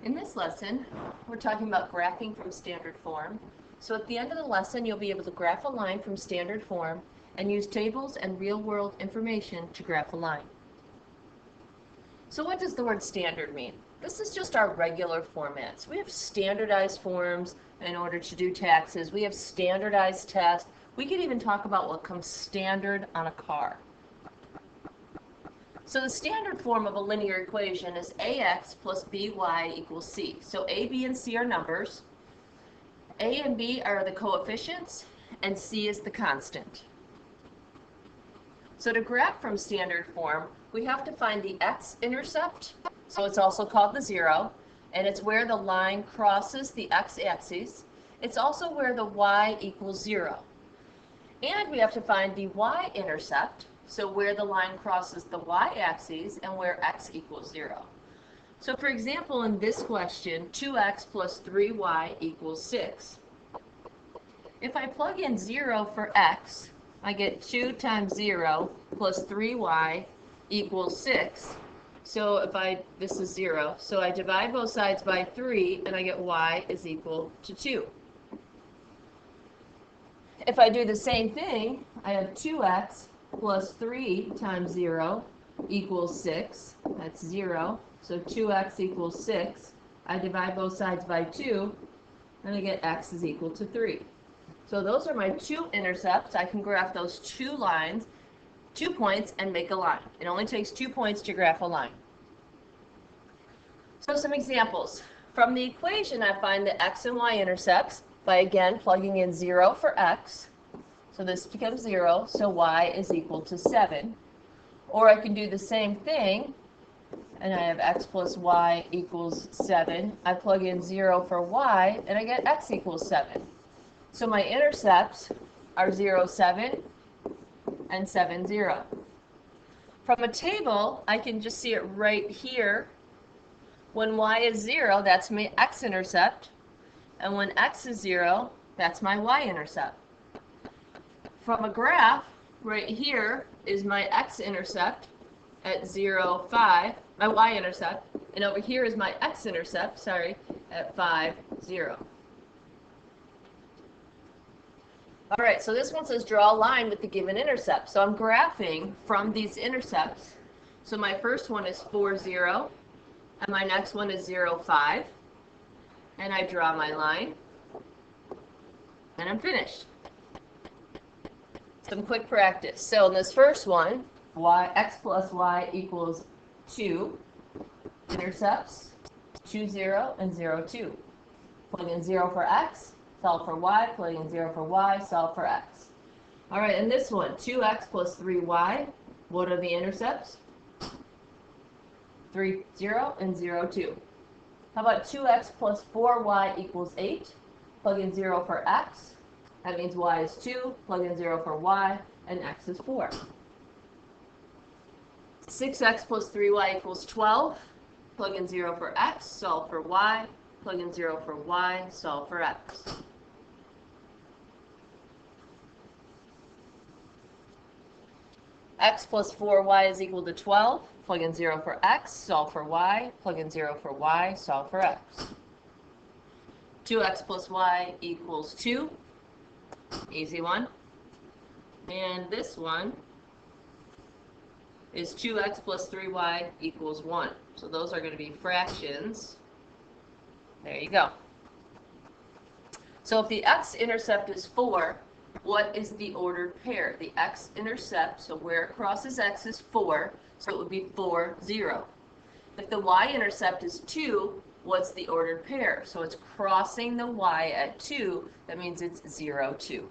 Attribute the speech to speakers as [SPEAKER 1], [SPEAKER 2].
[SPEAKER 1] In this lesson, we're talking about graphing from standard form. So at the end of the lesson, you'll be able to graph a line from standard form and use tables and real-world information to graph a line. So what does the word standard mean? This is just our regular formats. We have standardized forms in order to do taxes. We have standardized tests. We could even talk about what comes standard on a car. So the standard form of a linear equation is ax plus by equals c. So a, b, and c are numbers. A and b are the coefficients, and c is the constant. So to graph from standard form, we have to find the x-intercept, so it's also called the zero, and it's where the line crosses the x-axis. It's also where the y equals 0. And we have to find the y-intercept, so where the line crosses the y-axis and where x equals 0. So for example, in this question, 2x plus 3y equals 6. If I plug in 0 for x, I get 2 times 0 plus 3y equals 6. So this is 0, so I divide both sides by 3 and I get y is equal to 2. If I do the same thing, I have 2x plus 3 times 0 equals 6. That's 0. So 2x equals 6. I divide both sides by 2, and I get x is equal to 3. So those are my two intercepts. I can graph those two lines, 2 points, and make a line. It only takes 2 points to graph a line. So some examples. From the equation, I find the x and y intercepts by, again, plugging in 0 for x. So this becomes 0, so y is equal to 7. Or I can do the same thing, and I have x plus y equals 7. I plug in 0 for y, and I get x equals 7. So my intercepts are 0, 7, and 7, 0. From a table, I can just see it right here. When y is 0, that's my x-intercept. And when x is 0, that's my y-intercept. From a graph, right here is my x-intercept at 0, 5, my y-intercept, and over here is my x-intercept, at 5, 0. All right, so this one says draw a line with the given intercept. So I'm graphing from these intercepts. So my first one is 4, 0, and my next one is 0, 5. And I draw my line, and I'm finished. Some quick practice. So in this first one, x plus y equals 2. Intercepts, 2, 0, and 0, 2. Plug in 0 for x, solve for y, plug in 0 for y, solve for x. All right, in this one, 2x plus 3y, what are the intercepts? 3, 0, and 0, 2. How about 2x plus 4y equals 8? Plug in 0 for x. That means y is 2. Plug in 0 for y, and x is 4. 6x plus 3y equals 12. Plug in 0 for x, solve for y. Plug in 0 for y, solve for x. X plus 4y is equal to 12. Plug in 0 for x, solve for y. Plug in 0 for y, solve for x. 2x plus y equals 2. Easy one. And this one is 2x plus 3y equals 1. So those are going to be fractions. There you go. So if the x-intercept is 4, what is the ordered pair? The x-intercept, so where it crosses x, is 4, so it would be 4, 0. If the y-intercept is 2, what's the ordered pair? So it's crossing the y at 2, that means it's 0, 2.